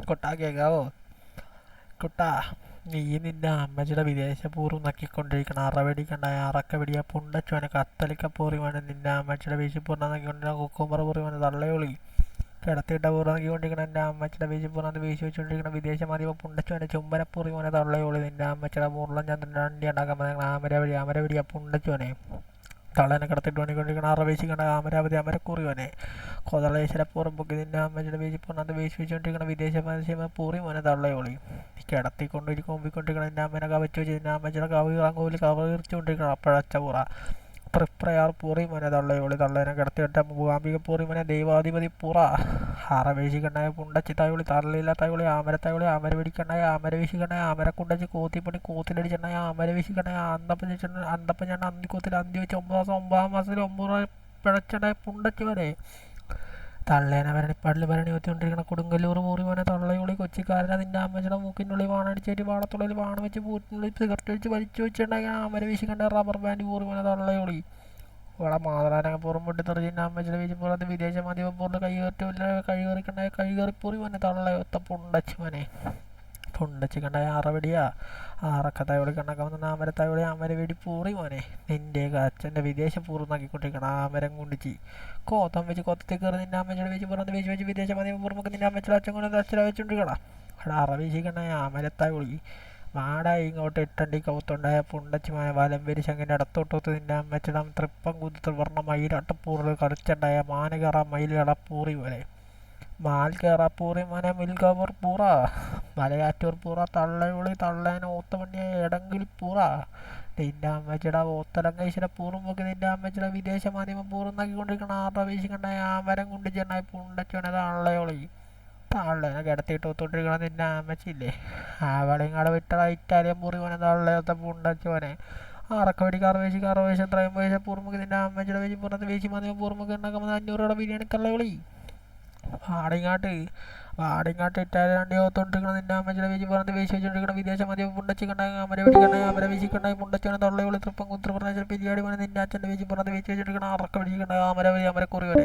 കൊട്ടാ കേൾക്കാവോ? കുട്ടാ, നീ നിന്റെ അമ്മച്ചിയുടെ വിദേശപൂർവ്വം നക്കിക്കൊണ്ടിരിക്കണ അറവെടിക്കണ്ടായ അറക്ക വെടിയ പുണ്ടച്ചോനെ കത്തലിക്ക പൂറിവാണ് നിന്റെ അമ്മച്ചിയുടെ വീശിപ്പൂർണ്ണ നക്കിക്കൊണ്ടിരിക്കുന്ന കുക്കുമ്പറ പൂറിവാണ് തള്ളയൊളി കിടത്തിയിട്ട പൂർണ്ണ നക്കിക്കൊണ്ടിരിക്കണ എൻ്റെ അമ്മച്ചിയുടെ വീശിപ്പൂർണ്ണ വീശി വെച്ചുകൊണ്ടിരിക്കുന്ന വിദേശ മാധ്യമ പുണ്ടച്ചോനെ ചുംബനപ്പൂറിവാനെ തള്ളയൊളി നിന്റെ അമ്മച്ചിയുടെ മുരളം ചന്ദ്രൻ അണ്ടി ഉണ്ടാക്കാൻ അമരവെടിയ പുണ്ടച്ചോനെ തള്ളേനെ കിടത്തിട്ട് പണിക്കൊണ്ടിരിക്കണ അറവേശിക്കണ അമരാവതി അമരക്കൂറിവനെ കൊതളേശ്വര പൂർവ്വം പൊക്കി നിന്റെ അമ്മച്ചിയുടെ വീശിപ്പൂർണ്ണ വീശി വെച്ചുകൊണ്ടിരിക്കുന്ന വിദേശ മാധ്യമ പൂറിവനെ തള്ളയൊളി കിടത്തിക്കൊണ്ടിരിക്കുമ്പോണ്ടിരിക്കണം എൻ്റെ അമ്മേനെ കവച്ച് വെച്ച് നിൻ്റെ അമ്മച്ചിയുടെ കവിറാങ്കോലി കവറിച്ചുകൊണ്ടിരിക്കണം അപ്പഴച്ച പുറ തൃപ്രയാർ പൂറി മോനെ തള്ളയോളി തള്ളേനെ കിടത്തിയിട്ട മൂകാംബിക പൂറി മോനെ ദൈവാധിപതി പുറ ആറവേശിക്കണ്ടായ പുണ്ടച്ചി തായോളി തള്ളിയില്ല തായോളി ആമരത്തായോളി ആമര പിടിക്കണ്ടായ ആമര വീശിക്കണ്ടായ ആമര കുണ്ടച്ചി കൂത്തിപ്പണി കൂത്തിലടിച്ചിട്ടുണ്ടായ ആമര വീശിക്കണ്ടായ അന്തപ്പഞ്ഞ അന്തിക്കൂത്തിൽ അന്തി വെച്ച് 9 മാസത്തിൽ 9 പിഴച്ചുണ്ടായ പുണ്ടച്ചി വരെ തള്ളേനെ ഭരണിപ്പാടിൽ ഭരണി കുത്തിക്കൊണ്ടിരിക്കുന്ന കൊടുങ്ങല്ലൂർ പൂറി മോനെ തള്ളയോളി കൊച്ചിക്കാരനെ നിന്റെ അമ്മച്ചിയുടെ മൂക്കിനുള്ളിൽ വാണടിച്ചേറ്റ് വാളത്തുള്ളിൽ വാണ വെച്ച് പൂറ്റിനുള്ളിൽ സിഗരറ്റ് വെച്ച് വലിച്ചു വെച്ചിട്ടുണ്ടായി ആമര വീശിക്കണ്ട റബ്ബർ ബാൻഡ് പൂറി മോനെ തള്ളയോളി ഇവിടെ മാതളാനൊക്കെ പുറം പൊട്ടി തെറിച്ചിൻ്റെ അമ്മച്ചിയുടെ വീശി പുറത്ത് വിദേശ മാധ്യമപ്പൂറിൽ കൈകറിക്കണ്ടായ കൈകറിപ്പൂറി മോനെ തള്ളയൊത്ത പുണ്ടച്ചി മോനെ പുണ്ടച്ചി കണ്ടായ അറവെടിയാ ആറക്കത്തായോളി കണ്ണക്കം വന്ന ആമരത്തായോളി ആമര വെടി പൂറി മോനെ നിൻ്റെ അച്ഛൻ്റെ വിദേശ പൂർവ്വം നോക്കിക്കൊണ്ടിരിക്കണം ആമരം കുണ്ടിച്ച് കോത്തം വെച്ച് കൊത്തത്തിൽ കയറി നിൻ്റെ അമ്മച്ചിയുടെ വെച്ച് പുറത്ത് വെച്ച് വെച്ച് വിദേശ മാധ്യമ പൂർവ്വം നിൻ്റെ അമ്മച്ചിയുടെ അച്ഛൻ കൊണ്ട് അച്ഛനെ വെച്ചുകൊണ്ടിരിക്കണം അവിടെ അറവീശിക്കണ്ടായ ആമരത്തായോളി മാടായി ഇങ്ങോട്ട് ഇട്ടണ്ടി കൗത്തുണ്ടായ പുണ്ടച്ചിമായ വലം വരിശങ്ങനെ ഇടത്തോട്ടൊത്ത് നിൻ്റെ അമ്മച്ചിടം തൃപ്പം കുതിത്ത് വർണ്ണ മയിലട്ടപ്പൂറിൽ കളിച്ചുണ്ടായ മാനകറ മയിലടപ്പൂറി പോലെ മാൽ കയറാപ്പൂറി മന മിൽഗവർ പൂറ മലയാറ്റൂർ പൂറ തള്ളയുളി തള്ളേനെ ഓത്തമണ്ണിയ എടങ്കിൽ പൂറ നിൻ്റെ അമ്മച്ചിയുടെ ഓത്തലങ്കേശ്വര പൂറും നോക്കി നിൻ്റെ അമ്മച്ചിയുടെ വിദേശ മാധ്യമം പൂറും നോക്കിക്കൊണ്ടിരിക്കണം ആരുടെ വീശിക്കണ്ടായ ആമരം കൊണ്ട് ചെന്നായി പുണ്ടച്ചോനെ തള്ളയോളി തള്ളേനെ കിടത്തിയിട്ട് ഒത്തോണ്ടിരിക്കണം നിൻ്റെ അമ്മച്ചില്ലേ അവളിങ്ങാട് വിട്ട ഇറ്റാലിയൻ പൂറി മോനെ തള്ളയത്തെ പുണ്ടച്ചോനെ അറക്കവടി കറവേശം ത്രയം വേശ പൂർമുഖി നിൻ്റെ അമ്മച്ചിയുടെ വേശി പുറത്ത് വേശി മാധ്യമം പൂർമുഖി ഉണ്ടാക്കുമ്പോൾ 500 രൂപയുടെ ബിരിയാണി തള്ളയോളി വാടിങ്ങാട്ട് ഇറ്റാലിയൻ വണ്ടി ഓത്തോണ്ടിരിക്കണം നിൻ്റെ അമ്മച്ചിയുടെ വീശി പുറത്ത് വേശി വെച്ചോണ്ടിരിക്കണം വിദേശ മദ്യം പുണ്ടച്ചി കണ്ടായി അമര വെടിക്കണ്ടായി അമര വീശിക്കണ്ടായി പുണ്ടച്ചോനെ തള്ളയോളി തൃപ്പം കുത്തിപ്രദേശം പിരിയാടി പോലെ നിൻ്റെ അച്ഛൻ്റെ വീശി പുറത്ത് വേശി വെച്ചോണ്ടിരിക്കണം അറക്ക പിടിച്ചിട്ടുണ്ടായി അമരവരി അമരക്കുറി വരെ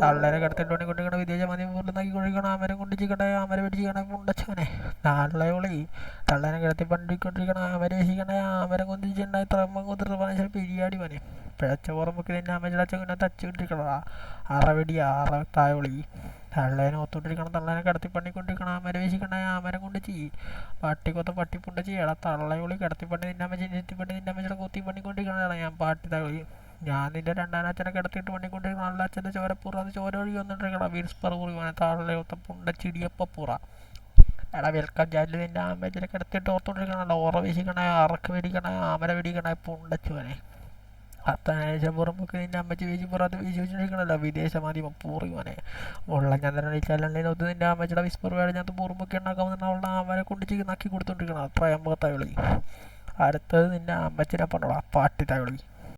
തള്ളേനെ കിടത്തിട്ട് കൊണ്ടിരിക്കണം വിദേശ മദ്യം പുറത്ത് നോക്കിക്കൊണ്ടിരിക്കണം അമരം കൊണ്ടിച്ചിക്കണ്ടായി അമര പിടിച്ചിക്കണ്ടായി പുണ്ടച്ചോനെ തള്ളയോളി തള്ളേനെ കിടത്തി പണ്ടിക്കൊണ്ടിരിക്കണം അമര വീശിക്കണ്ടായി അമരം കൊണ്ടിച്ചിട്ടുണ്ടായി ത്രപ്പം കുത്തിപ്രദേശം പിരിയാടി പോലെ പിഴച്ച പുറമ്പൊക്കെ നിൻ്റെ അമ്മച്ചിയുടെ അച്ഛൻ കുന്നെ തച്ചുകൊണ്ടിരിക്കണം അറവെടി തായോളി തള്ളേനെ ഒത്തോണ്ടിരിക്കണം തള്ളേനെ കിടത്തി പണിക്കൊണ്ടിരിക്കണം അമര വീശിക്കണ്ടായ ആമരം കൊണ്ട് ചെയ്യ് പട്ടിക്കൊത്ത പട്ടിപ്പുണ്ട ചെയ്യണം തള്ളയോളി കിടത്തിപ്പണി നിൻ്റെ അമ്മച്ചി ചെത്തിപ്പണി നിൻ്റെ അമ്മച്ചിയുടെ കൊത്തി പണിക്കൊണ്ടിരിക്കണതാണ് ഞാൻ പാട്ടി തായോളി ഞാൻ നിൻ്റെ രണ്ടാം അച്ഛനെ കിടത്തിയിട്ട് പണിക്കൊണ്ടിരിക്കണം നല്ല അച്ഛൻ്റെ ചോരപ്പുറ അത് ചോര ഒഴുകി വന്നിട്ടിരിക്കണം വീർസ്പറ പൂറിവാണ് തള്ളയൊത്ത പുണ്ട ചിടിയപ്പുറ എടാ വെൽക്കം ജാലിൽ നിൻ്റെ അമ്മച്ചിനെ കിടത്തിയിട്ട് ഓർത്തോണ്ടിരിക്കണല്ലോ ഓറ വീശിക്കണേ അറക്ക് വെടിക്കണേ ആമര വെടിക്കണേ പുണ്ടച്ചുവനെ അത്താഴ്ച പുറമ്പൊക്കെ നിൻ്റെ അമ്മച്ചി വീശി പുറത്ത് വീശി വെച്ചിരിക്കണല്ലോ വിദേശ മാധ്യമം പൂറിവനെ ഉള്ള ചന്ദ്രൻ അടിച്ചാലല്ലേ ഒത്ത് നിൻ്റെ അമ്മച്ചിയുടെ വിസ്പർ വേടഞ്ഞത്ത് പൂർമ്പൊക്കെ ഉണ്ടാക്കാൻ വന്നിട്ട് അവളുടെ ആമരെ കൊണ്ട് നക്കി കൊടുത്തോണ്ടിരിക്കണം അത്രയമ്പത്തായോളി അടുത്തത് നിൻ്റെ അമ്മച്ചിനെ പണ്ടോളാം പാട്ടി തായോളി